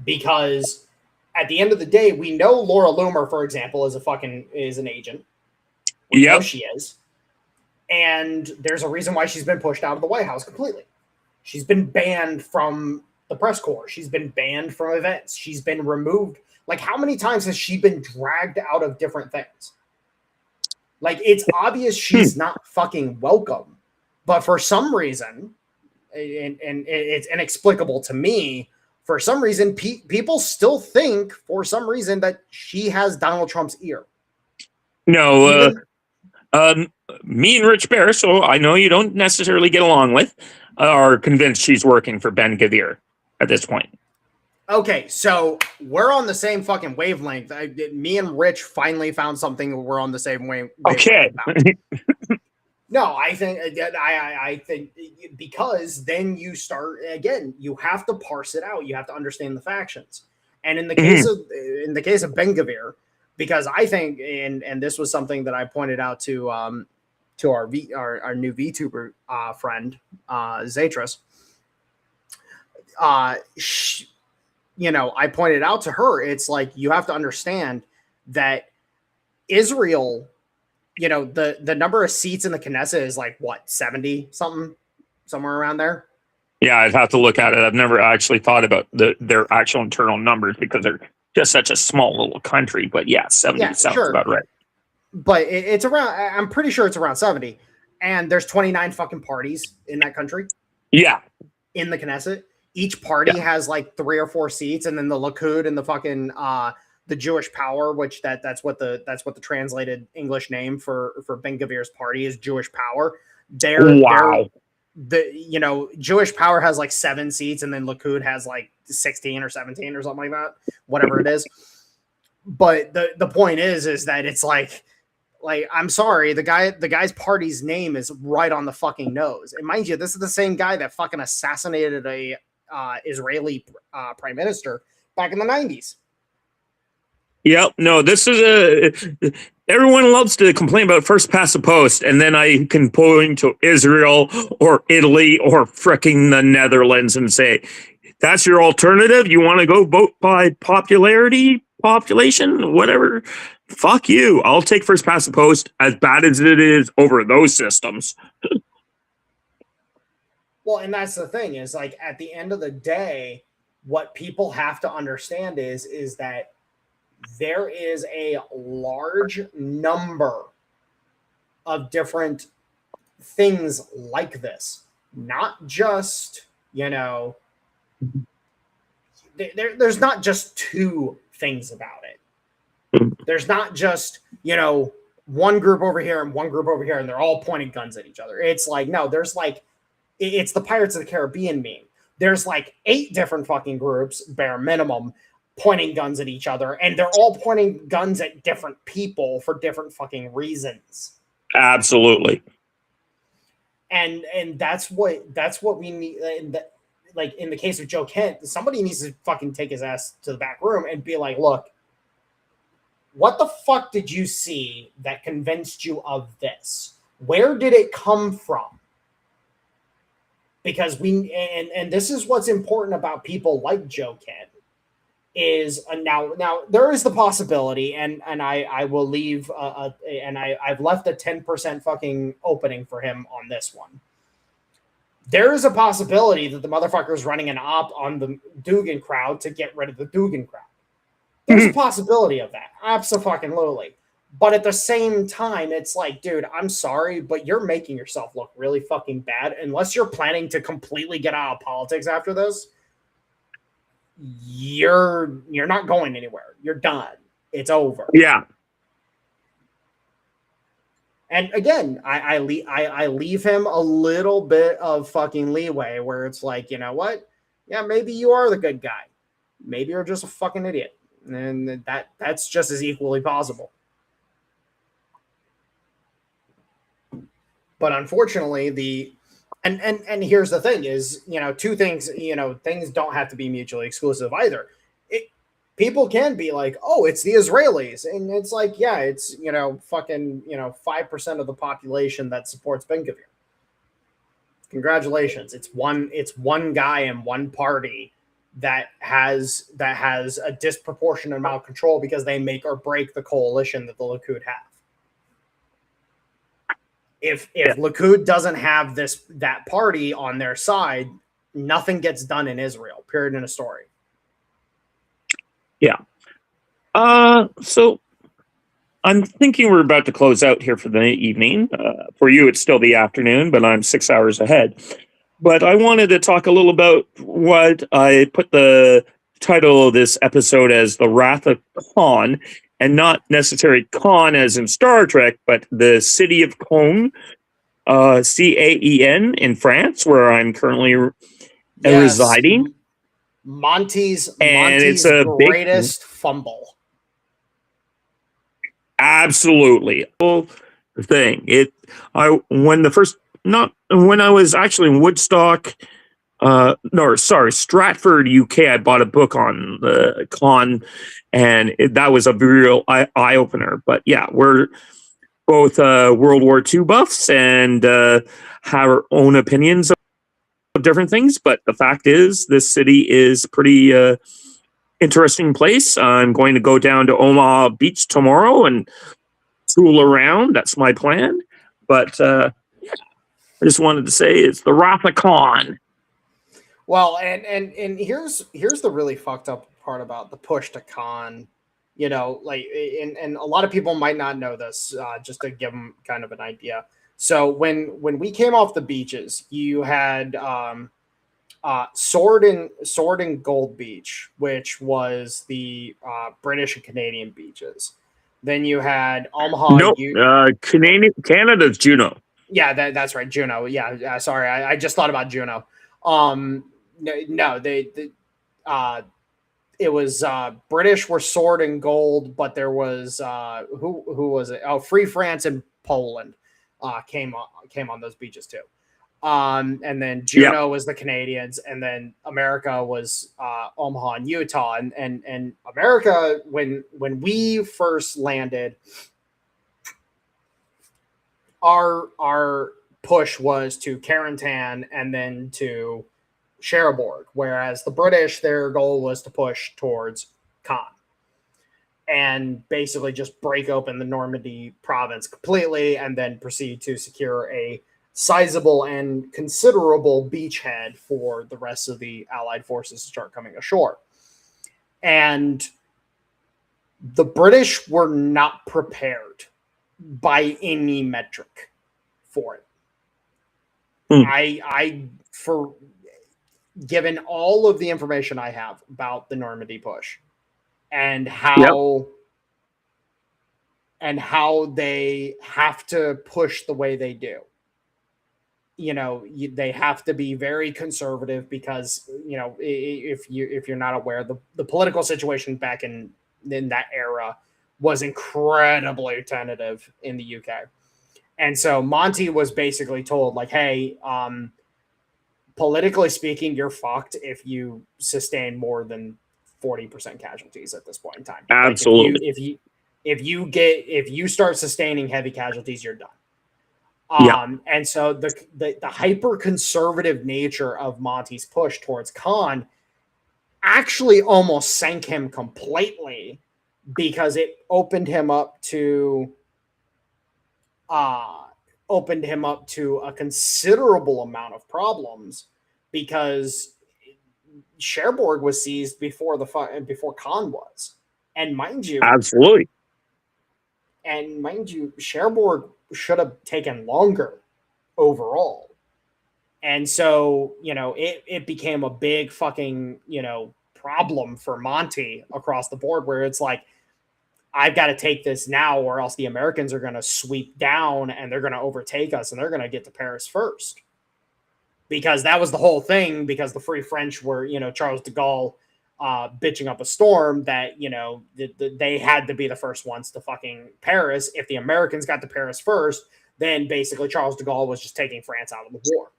Because at the end of the day, we know Laura Loomer, for example, is an agent. We know she is. And there's a reason why she's been pushed out of the White House completely. She's been banned from the press corps. She's been banned from events. She's been removed. Like, how many times has she been dragged out of different things? Like, it's obvious she's not fucking welcome. But for some reason, and it's inexplicable to me, for some reason, people still think, for some reason, that she has Donald Trump's ear. No, me and Rich Bear, so I know you don't necessarily get along with, are convinced she's working for Ben Gavir at this point. Okay, so we're on the same fucking wavelength. Me and Rich finally found something we're on the same wavelength. Okay. No, I think because then you start again. You have to parse it out. You have to understand the factions. And in the case of Ben Gavir, because I think, and this was something that I pointed out to our new VTuber friend Zatris. I pointed out to her, it's like, you have to understand that Israel, the number of seats in the Knesset is like, what, 70 something, somewhere around there. Yeah, I'd have to look at it. I've never actually thought about their actual internal numbers because they're just such a small little country. But yeah, 70 sounds about right. But it's around, I'm pretty sure it's around 70. And there's 29 fucking parties in that country. Yeah. In the Knesset. Each party has like 3 or 4 seats, and then the Likud and the fucking the Jewish Power, which that's what the translated English name for Ben Gavir's party is, Jewish Power. Jewish Power has like 7 seats, and then Likud has like 16 or 17 or something like that, whatever it is. But the point is that it's like I'm sorry, the guy's party's name is right on the fucking nose. And mind you, this is the same guy that fucking assassinated a Israeli prime minister back in the 90s. Yep. No, this is everyone loves to complain about first past the post, and then I can point to Israel or Italy or fricking the Netherlands and say, that's your alternative? You want to go vote by population, whatever? Fuck you. I'll take first past the post, as bad as it is, over those systems. Well, and that's the thing, is like, at the end of the day, what people have to understand is that there is a large number of different things like this. Not just, there's not just 2 things about it. There's not just, one group over here and one group over here, and they're all pointing guns at each other. It's like, no, there's like, it's the Pirates of the Caribbean meme. There's like 8 different fucking groups, bare minimum, pointing guns at each other, and they're all pointing guns at different people for different fucking reasons. Absolutely. And that's what we need. Like in the case of Joe Kent, somebody needs to fucking take his ass to the back room and be like, look, what the fuck did you see that convinced you of this? Where did it come from? Because and this is what's important about people like Joe Kent, is now there is the possibility, and I will leave I've left a 10% fucking opening for him on this one. There is a possibility that the motherfucker is running an op on the Dugan crowd to get rid of the Dugan crowd. There's a possibility of that. Absolutely. But at the same time, it's like, dude, I'm sorry, but you're making yourself look really fucking bad. Unless you're planning to completely get out of politics after this, you're not going anywhere. You're done. It's over. Yeah. And again, I leave him a little bit of fucking leeway where it's like, you know what? Yeah, maybe you are the good guy. Maybe you're just a fucking idiot. And that's just as equally possible. But unfortunately, and here's the thing is, two things, things don't have to be mutually exclusive either. People can be like, oh, it's the Israelis. And it's like, yeah, it's, fucking, 5% of the population that supports Ben-Gvir. Congratulations. It's one guy in one party that has a disproportionate amount of control because they make or break the coalition that the Likud have. If Likud doesn't have that party on their side, nothing gets done in Israel. Period. In a story. Yeah. So I'm thinking we're about to close out here for the evening. For you, it's still the afternoon, but I'm 6 hours ahead. But I wanted to talk a little about what I put the title of this episode as The Wrath of Caen, and not necessarily Caen as in Star Trek, but the city of Caen, Caen in France, where I'm currently residing. Monty's greatest fumble. Absolutely. Thing. When I was actually in Woodstock, Stratford, UK, I bought a book on the Caen, and that was a real eye opener. But yeah, we're both World War II buffs and have our own opinions of different things. But the fact is, this city is pretty interesting place. I'm going to go down to Omaha Beach tomorrow and tool around. That's my plan. But I just wanted to say it's the Wrath of Caen. Well, and here's the really fucked up part about the push to Caen. And a lot of people might not know this, just to give them kind of an idea. So when we came off the beaches, you had Sword and Gold Beach, which was the British and Canadian beaches. Then you had Omaha. Canada's Juno. Yeah, that's right, Juno. Yeah, sorry, I just thought about Juno. It was British were Sword and Gold, but there was who was it? Oh, Free France and Poland came on those beaches too. And then Juneau was the Canadians, and then America was Omaha and Utah. And America, when we first landed, our push was to Carentan and then to Cherbourg, whereas the British, their goal was to push towards Caen and basically just break open the Normandy province completely and then proceed to secure a sizable and considerable beachhead for the rest of the Allied forces to start coming ashore. And the British were not prepared by any metric for it. For given all of the information I have about the Normandy push and how they have to push the way they do, they have to be very conservative because, if you're not aware, the political situation back in that era was incredibly tentative in the UK. And so Monty was basically told, like, hey, politically speaking, you're fucked if you sustain more than 40% casualties at this point in time. Absolutely. Like if you start sustaining heavy casualties, you're done. And so the hyper conservative nature of Monty's push towards Caen actually almost sank him completely, because it opened him up to opened him up to a considerable amount of problems because Cherbourg was seized before Caen was, and mind you, Absolutely. Cherbourg should have taken longer overall. And so, it became a big fucking, problem for Monty across the board where it's like, I've got to take this now or else the Americans are going to sweep down and they're going to overtake us and they're going to get to Paris first. Because that was the whole thing, because the Free French were, Charles de Gaulle bitching up a storm that, they had to be the first ones to fucking Paris. If the Americans got to Paris first, then basically Charles de Gaulle was just taking France out of the war.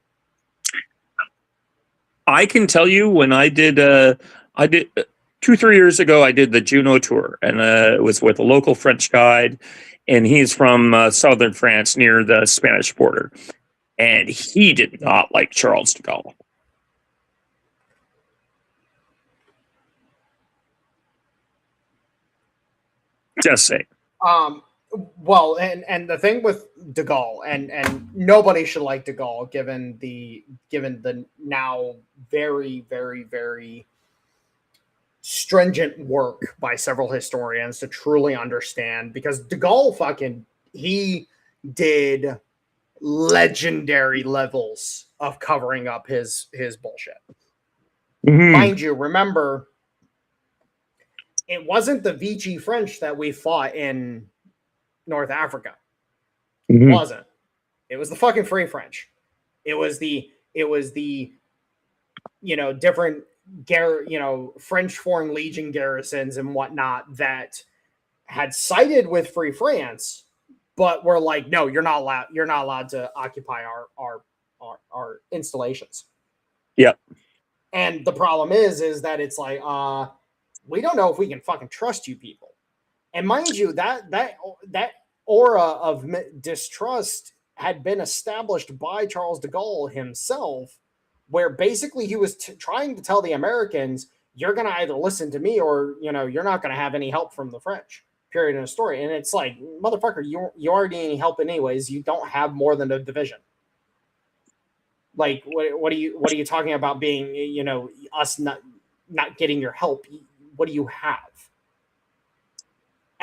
I can tell you when I did 2-3 years ago, I did the Juno tour, and it was with a local French guide, and he's from southern France near the Spanish border, and he did not like Charles de Gaulle. Just say. Well, and the thing with de Gaulle, and nobody should like de Gaulle, given the now very, very, very stringent work by several historians to truly understand, because de Gaulle he did legendary levels of covering up his bullshit. Mm-hmm. Mind you, remember, it wasn't the Vichy French that we fought in North Africa. Mm-hmm. It wasn't. It was the fucking Free French. It was the different French Foreign Legion garrisons and whatnot that had sided with Free France, but were like, no, you're not allowed to occupy our installations. Yep. And the problem is that it's like, we don't know if we can fucking trust you people. And mind you, that aura of distrust had been established by Charles de Gaulle himself, where basically he was trying to tell the Americans, you're going to either listen to me or, you're not going to have any help from the French, period in the story. And it's like, motherfucker, you already need help anyways. You don't have more than a division. Like, what are you talking about being, us not getting your help? What do you have?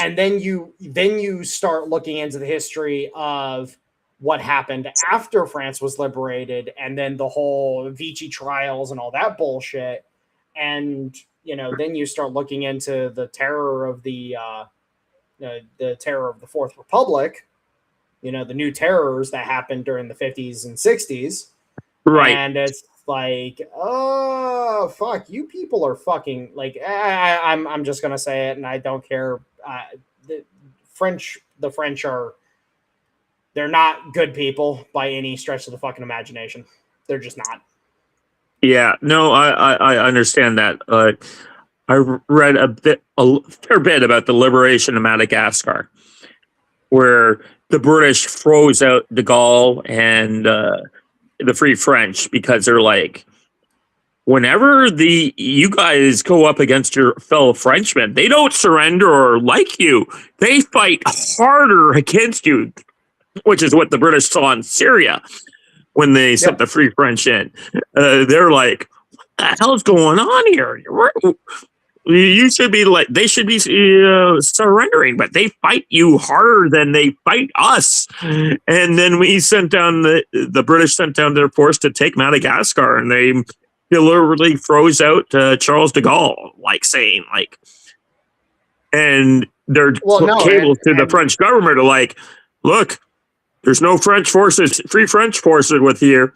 And then you start looking into the history of what happened after France was liberated, and then the whole Vichy trials and all that bullshit. And then you start looking into the terror of the terror of the Fourth Republic, the new terrors that happened during the 50s and 60s. Right. And it's like, oh fuck, you people are fucking like, I'm just gonna say it, and I don't care. The French they're not good people by any stretch of the fucking imagination. They're just not. Yeah, no, I understand that. I read a fair bit about the liberation of Madagascar, where the British froze out de Gaulle and the Free French because they're like, whenever you guys go up against your fellow Frenchmen, they don't surrender or like you. They fight harder against you, which is what the British saw in Syria when they sent the Free French in. They're like, what the hell's going on here? You should be like, they should be surrendering, but they fight you harder than they fight us. And then we sent down the British sent down their force to take Madagascar, and they deliberately froze out Charles de Gaulle, saying and their cables to the French government are like, look, there's no French forces, Free French forces with here,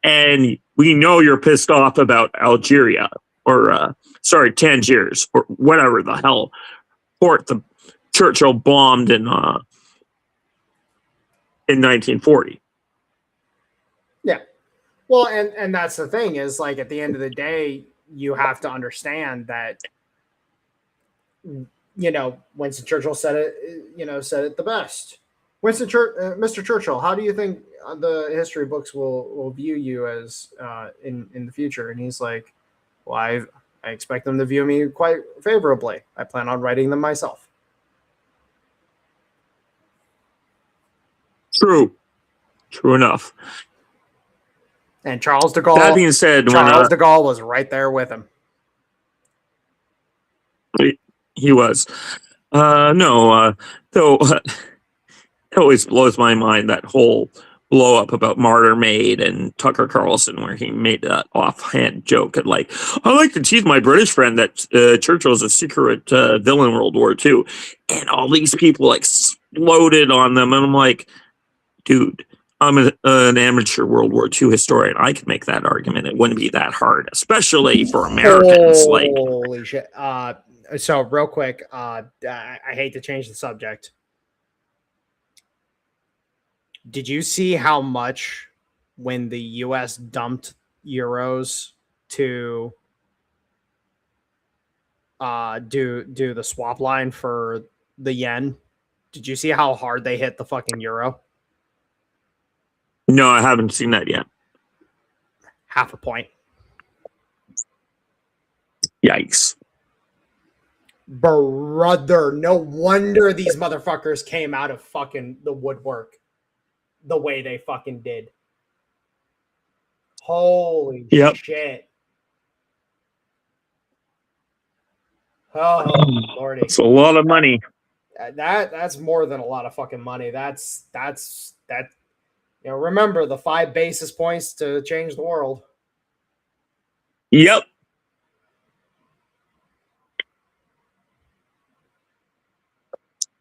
and we know you're pissed off about Algeria or Tangiers or whatever the hell port the Churchill bombed in 1940. Yeah. Well, and that's the thing is, like, at the end of the day, you have to understand that, Winston Churchill said it the best. Mr. Churchill, how do you think the history books will view you as in the future? And he's like, well, I expect them to view me quite favorably. I plan on writing them myself. True. True enough. And Charles de Gaulle. That being said, Charles de Gaulle was right there with him. He was. No, though it always blows my mind, that whole blow up about Martyr Maid and Tucker Carlson, where he made that offhand joke at like, I like to tease my British friend that Churchill's a secret villain in World War II, and all these people exploded on them, and I'm like, dude, I'm an amateur World War II historian. I could make that argument. It wouldn't be that hard, especially for Americans. Holy shit! So real quick, I hate to change the subject. Did you see how much when the U.S. dumped euros to do the swap line for the yen? Did you see how hard they hit the fucking euro? No, I haven't seen that yet. Half a point. Yikes. Brother, no wonder these motherfuckers came out of fucking the woodwork the way they fucking did. Holy shit. Oh, Lordy. It's a lot of money. That's more than a lot of fucking money. That's you know, remember the 5 basis points to change the world. Yep.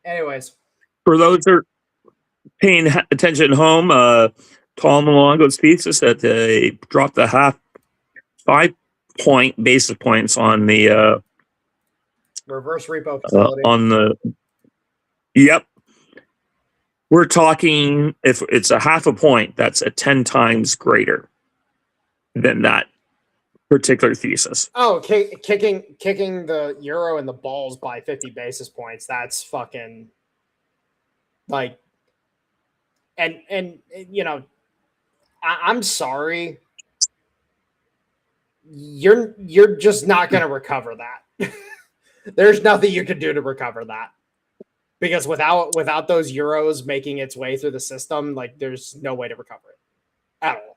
Anyways, for those that are paying attention at home, Tom Malongo speaks us that they dropped the 5 basis points on the reverse repo facility. on the. Yep. We're talking, if it's a 0.5 point, that's a 10 times greater than that particular thesis. Oh, kicking the euro in the balls by 50 basis points. That's fucking like, and you know, I'm sorry. You're just not going to recover that. There's nothing you can do to recover that. Because without those euros making its way through the system, like there's no way to recover it at all.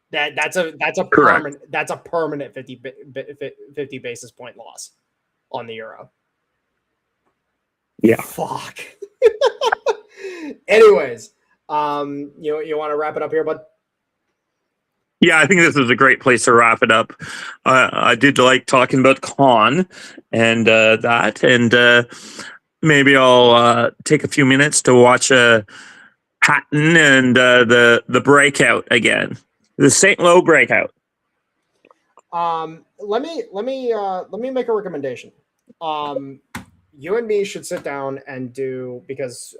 That's a permanent 50 basis point loss on the euro. Yeah. Fuck. Anyways, you want to wrap it up here, bud? Yeah, I think this is a great place to wrap it up. I did like talking about Caen and that, and maybe I'll take a few minutes to watch Patton and the breakout again, the St. Lo breakout. Let me make a recommendation. You and me should sit down and do, because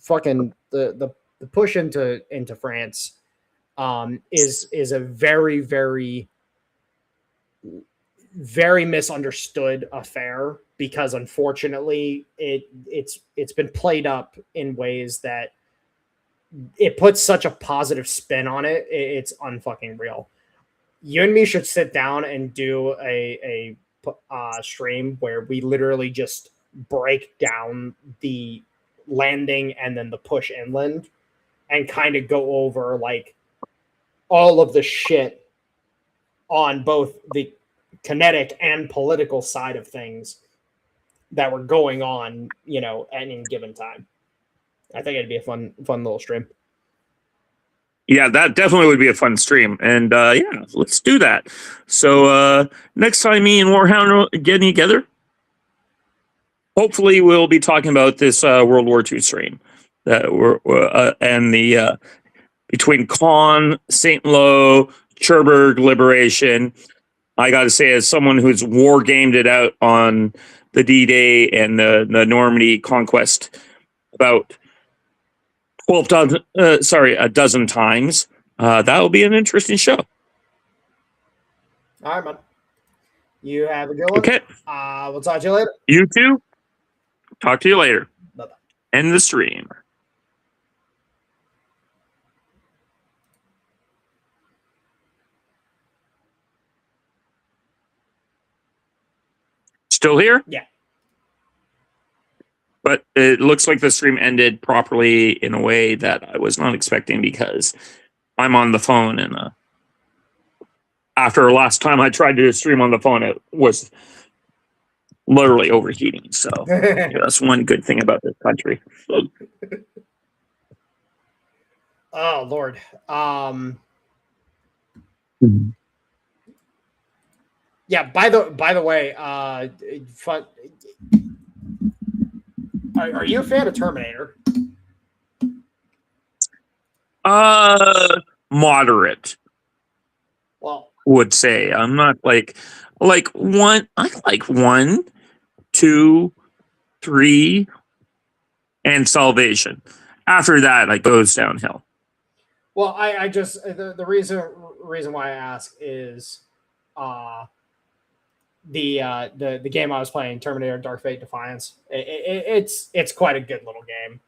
fucking the push into France is a very, very, very misunderstood affair, because unfortunately it's been played up in ways that it puts such a positive spin on it. It's unfucking real. You and me should sit down and do a stream where we literally just break down the landing and then the push inland and kind of go over like all of the shit on both the kinetic and political side of things that were going on, you know, at any given time. I think it'd be a fun little stream. Yeah, that definitely would be a fun stream. And yeah, let's do that. So next time me and Warfhound are getting together, hopefully we'll be talking about this World War II stream that and the between Caen, St. Lo, Cherbourg liberation. I got to say, as someone who's war gamed it out on the D-Day and the Normandy conquest about a dozen times, that will be an interesting show. All right, man. You have a good one. Okay. We'll talk to you later. You too. Talk to you later. Bye-bye. End the stream. Still here? Yeah. But it looks like the stream ended properly in a way that I was not expecting because I'm on the phone, and after last time I tried to stream on the phone, it was literally overheating. So yeah, that's one good thing about this country. Oh Lord. Yeah. By the way, fun. Are you a fan of Terminator? Moderate. Well, would say I'm not like one. I like 1, 2, 3, and Salvation. After that, it goes downhill. well, I just the reason why I ask is, the game I was playing, Terminator Dark Fate Defiance. It's quite a good little game.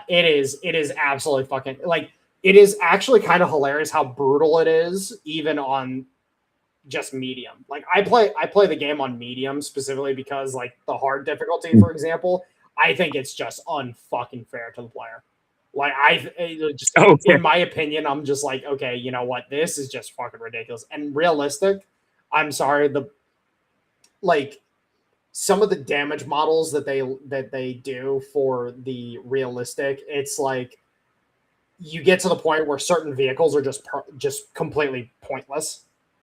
It is absolutely fucking like it is actually kind of hilarious how brutal it is, even on just medium. Like I play the game on medium specifically because like the hard difficulty, for example, I think it's just unfucking fair to the player. Like in my opinion, I'm just like, okay, you know what? This is just fucking ridiculous and realistic. I'm sorry, like some of the damage models that they do for the realistic, it's like you get to the point where certain vehicles are just completely pointless.